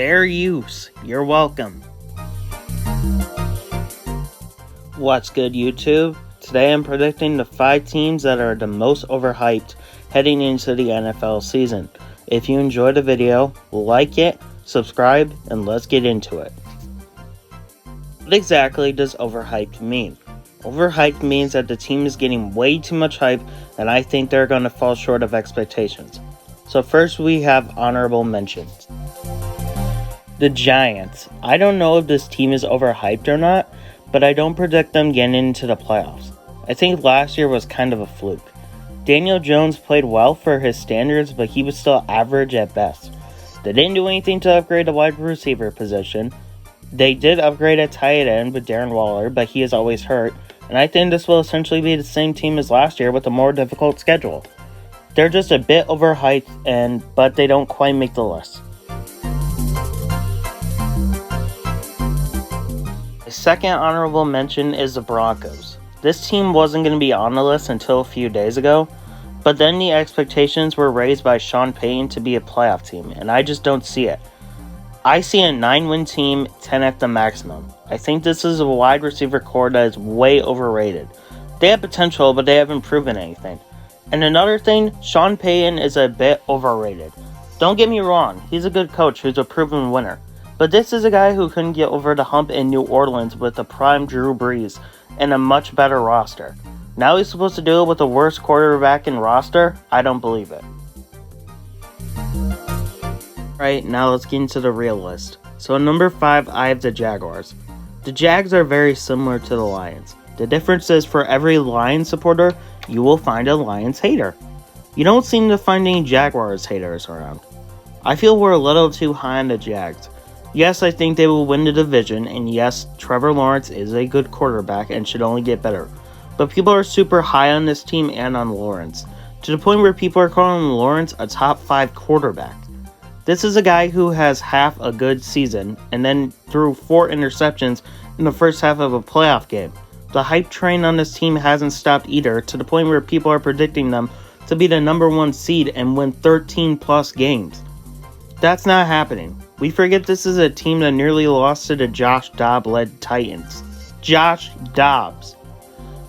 Fair use. You're welcome. What's good, YouTube? Today I'm predicting the 5 teams that are the most overhyped heading into the NFL season. If you enjoyed the video, like it, subscribe, and let's get into it. What exactly does overhyped mean? Overhyped means that the team is getting way too much hype and I think they're going to fall short of expectations. So first we have honorable mentions. The Giants. I don't know if this team is overhyped or not, but I don't predict them getting into the playoffs. I think last year was kind of a fluke. Daniel Jones played well for his standards, but he was still average at best. They didn't do anything to upgrade the wide receiver position. They did upgrade at tight end with Darren Waller, but he is always hurt, and I think this will essentially be the same team as last year with a more difficult schedule. They're just a bit overhyped, but they don't quite make the list. The second honorable mention is the Broncos. This team wasn't going to be on the list until a few days ago, but then the expectations were raised by Sean Payton to be a playoff team, and I just don't see it. I see a 9-win team, 10 at the maximum. I think this is a wide receiver core that is way overrated. They have potential, but they haven't proven anything. And another thing, Sean Payton is a bit overrated. Don't get me wrong, he's a good coach who's a proven winner. But this is a guy who couldn't get over the hump in New Orleans with a prime Drew Brees and a much better roster. Now he's supposed to do it with the worst quarterback in roster? I don't believe it. Alright, now let's get into the real list. So at number 5, I have the Jaguars. The Jags are very similar to the Lions. The difference is for every Lions supporter, you will find a Lions hater. You don't seem to find any Jaguars haters around. I feel we're a little too high on the Jags. Yes, I think they will win the division, and yes, Trevor Lawrence is a good quarterback and should only get better. But people are super high on this team and on Lawrence, to the point where people are calling Lawrence a top 5 quarterback. This is a guy who has half a good season, and then threw 4 interceptions in the first half of a playoff game. The hype train on this team hasn't stopped either, to the point where people are predicting them to be the number 1 seed and win 13 plus games. That's not happening. We forget this is a team that nearly lost to the Josh Dobbs-led Titans. Josh Dobbs.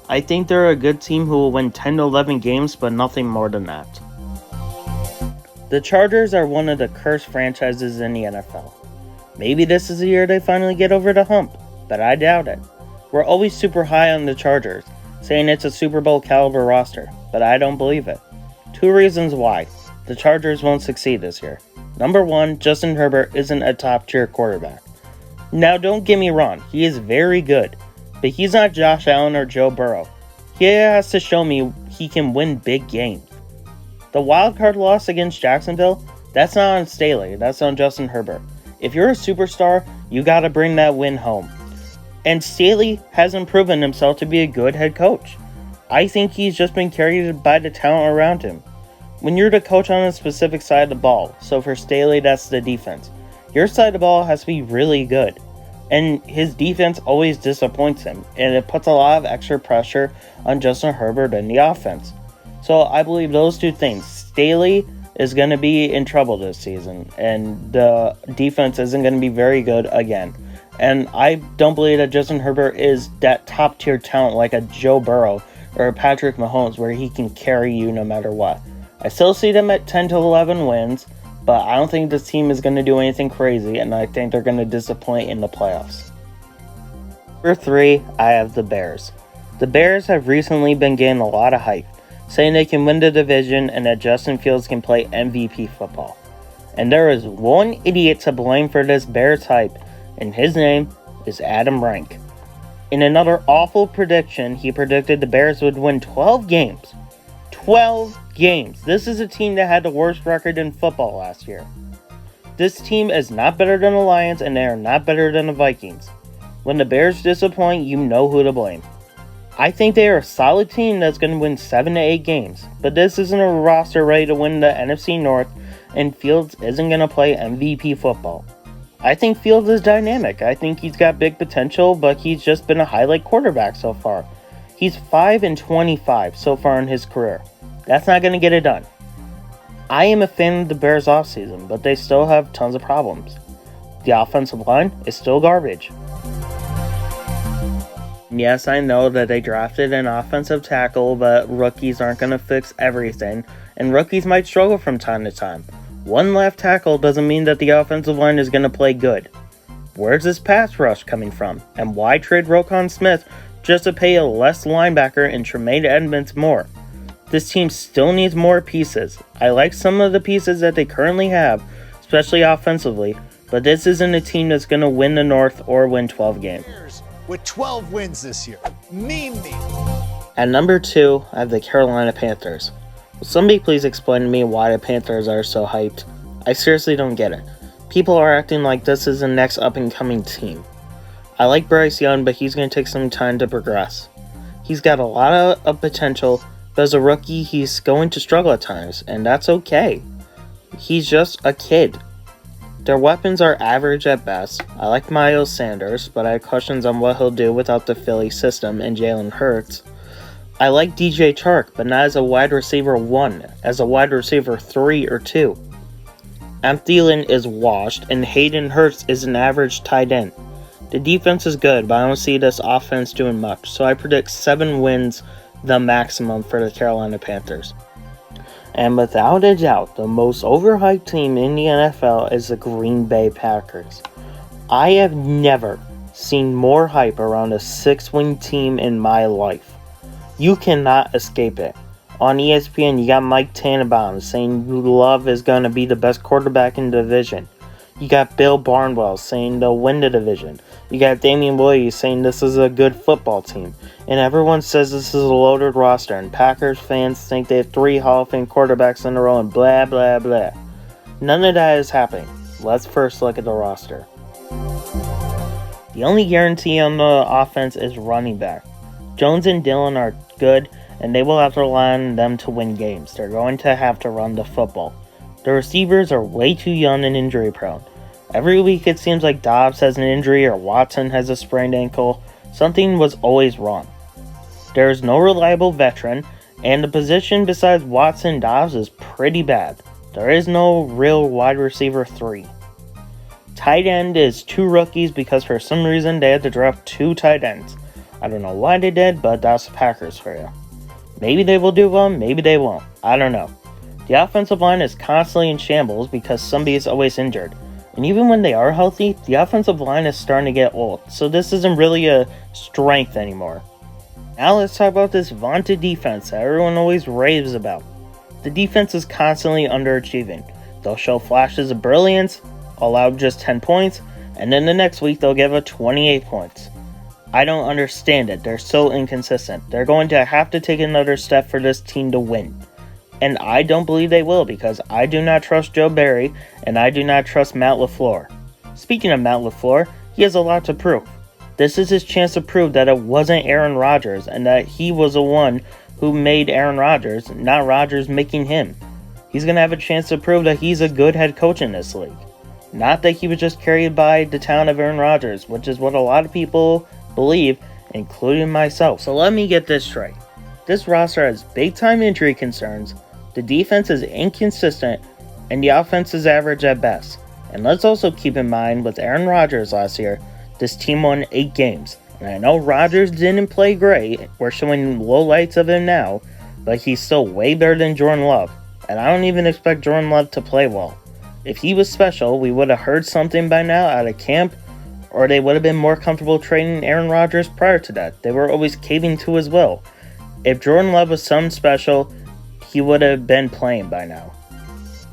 I think they're a good team who will win 10 to 11 games, but nothing more than that. The Chargers are one of the cursed franchises in the NFL. Maybe this is the year they finally get over the hump, but I doubt it. We're always super high on the Chargers, saying it's a Super Bowl caliber roster, but I don't believe it. 2 reasons why the Chargers won't succeed this year. Number 1, Justin Herbert isn't a top-tier quarterback. Now, don't get me wrong, he is very good, but he's not Josh Allen or Joe Burrow. He has to show me he can win big games. The wildcard loss against Jacksonville, that's not on Staley, that's on Justin Herbert. If you're a superstar, you gotta bring that win home. And Staley hasn't proven himself to be a good head coach. I think he's just been carried by the talent around him. When you're the coach on a specific side of the ball, so for Staley that's the defense, your side of the ball has to be really good. And his defense always disappoints him, and it puts a lot of extra pressure on Justin Herbert and the offense. So I believe those 2 things. Staley is going to be in trouble this season, and the defense isn't going to be very good again. And I don't believe that Justin Herbert is that top-tier talent like a Joe Burrow or a Patrick Mahomes where he can carry you no matter what. I still see them at 10 to 11 wins, but I don't think this team is going to do anything crazy, and I think they're going to disappoint in the playoffs. Number 3, I have the Bears. The Bears have recently been getting a lot of hype, saying they can win the division and that Justin Fields can play MVP football. And there is one idiot to blame for this Bears hype, and his name is Adam Rank. In another awful prediction, he predicted the Bears would win 12 games. 12 games. This is a team that had the worst record in football last year. This team is not better than the Lions, and they are not better than the Vikings. When the Bears disappoint, you know who to blame. I think they are a solid team that's going to win 7 to 8 games, but this isn't a roster ready to win the NFC North, and Fields isn't going to play MVP football. I think Fields is dynamic. I think he's got big potential, but he's just been a highlight quarterback so far. He's 5-25 so far in his career. That's not going to get it done. I am a fan of the Bears offseason, but they still have tons of problems. The offensive line is still garbage. Yes, I know that they drafted an offensive tackle, but rookies aren't going to fix everything, and rookies might struggle from time to time. One left tackle doesn't mean that the offensive line is going to play good. Where's this pass rush coming from? And why trade Roquan Smith just to pay a less linebacker and Tremaine Edmonds more? This team still needs more pieces. I like some of the pieces that they currently have, especially offensively, but this isn't a team that's going to win the North or win 12 games. With 12 wins this year. Name me. At number 2, I have the Carolina Panthers. Will somebody please explain to me why the Panthers are so hyped? I seriously don't get it. People are acting like this is the next up-and-coming team. I like Bryce Young, but he's going to take some time to progress. He's got a lot of potential, but as a rookie, he's going to struggle at times, and that's okay. He's just a kid. Their weapons are average at best. I like Miles Sanders, but I have questions on what he'll do without the Philly system and Jalen Hurts. I like DJ Chark, but not as a wide receiver 1, as a wide receiver 3 or 2. Thielen is washed, and Hayden Hurst is an average tight end. The defense is good, but I don't see this offense doing much, so I predict 7 wins, the maximum for the Carolina Panthers. And without a doubt, the most overhyped team in the NFL is the Green Bay Packers. I have never seen more hype around a 6-win team in my life. You cannot escape it. On ESPN, you got Mike Tannenbaum saying Love is going to be the best quarterback in the division. You got Bill Barnwell saying they'll win the division. You got Damian Williams saying this is a good football team. And everyone says this is a loaded roster. And Packers fans think they have 3 Hall of Fame quarterbacks in a row and blah, blah, blah. None of that is happening. Let's first look at the roster. The only guarantee on the offense is running back. Jones and Dillon are good, and they will have to rely on them to win games. They're going to have to run the football. The receivers are way too young and injury prone. Every week it seems like Dobbs has an injury or Watson has a sprained ankle. Something was always wrong. There is no reliable veteran, and the position besides Watson and Dobbs is pretty bad. There is no real wide receiver 3. Tight end is 2 rookies because for some reason they had to draft 2 tight ends. I don't know why they did, but that's the Packers for you. Maybe they will do well, maybe they won't. I don't know. The offensive line is constantly in shambles because somebody is always injured. And even when they are healthy, the offensive line is starting to get old, so this isn't really a strength anymore. Now let's talk about this vaunted defense that everyone always raves about. The defense is constantly underachieving. They'll show flashes of brilliance, allow just 10 points, and then the next week they'll give up 28 points. I don't understand it. They're so inconsistent. They're going to have to take another step for this team to win. And I don't believe they will because I do not trust Joe Barry and I do not trust Matt LaFleur. Speaking of Matt LaFleur, he has a lot to prove. This is his chance to prove that it wasn't Aaron Rodgers and that he was the one who made Aaron Rodgers, not Rodgers making him. He's going to have a chance to prove that he's a good head coach in this league. Not that he was just carried by the talent of Aaron Rodgers, which is what a lot of people believe, including myself. So let me get this straight. This roster has big-time injury concerns, the defense is inconsistent, and the offense is average at best. And let's also keep in mind, with Aaron Rodgers last year, this team won 8 games. And I know Rodgers didn't play great, we're showing low lights of him now, but he's still way better than Jordan Love. And I don't even expect Jordan Love to play well. If he was special, we would have heard something by now out of camp, or they would have been more comfortable trading Aaron Rodgers prior to that. They were always caving to his will. If Jordan Love was something special, he would have been playing by now.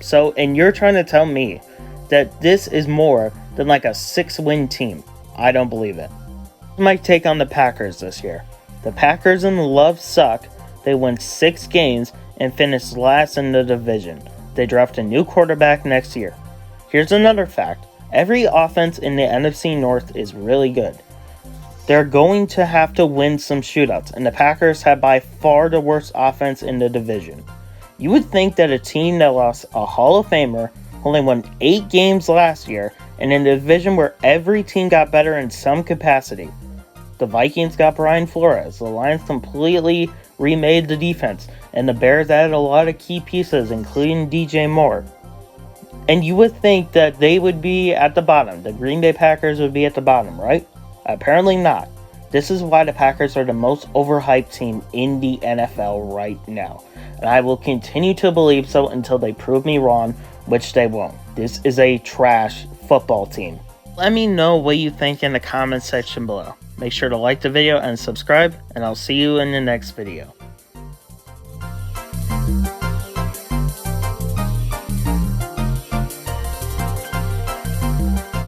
So, and you're trying to tell me that this is more than like a 6-win team. I don't believe it. My take on the Packers this year. The Packers and the Love suck. They win 6 games and finish last in the division. They draft a new quarterback next year. Here's another fact. Every offense in the NFC North is really good. They're going to have to win some shootouts, and the Packers have by far the worst offense in the division. You would think that a team that lost a Hall of Famer, only won 8 games last year, and in a division where every team got better in some capacity. The Vikings got Brian Flores, the Lions completely remade the defense, and the Bears added a lot of key pieces, including DJ Moore. And you would think that they would be at the bottom. The Green Bay Packers would be at the bottom, right? Apparently not. This is why the Packers are the most overhyped team in the NFL right now. And I will continue to believe so until they prove me wrong, which they won't. This is a trash football team. Let me know what you think in the comments section below. Make sure to like the video and subscribe, and I'll see you in the next video.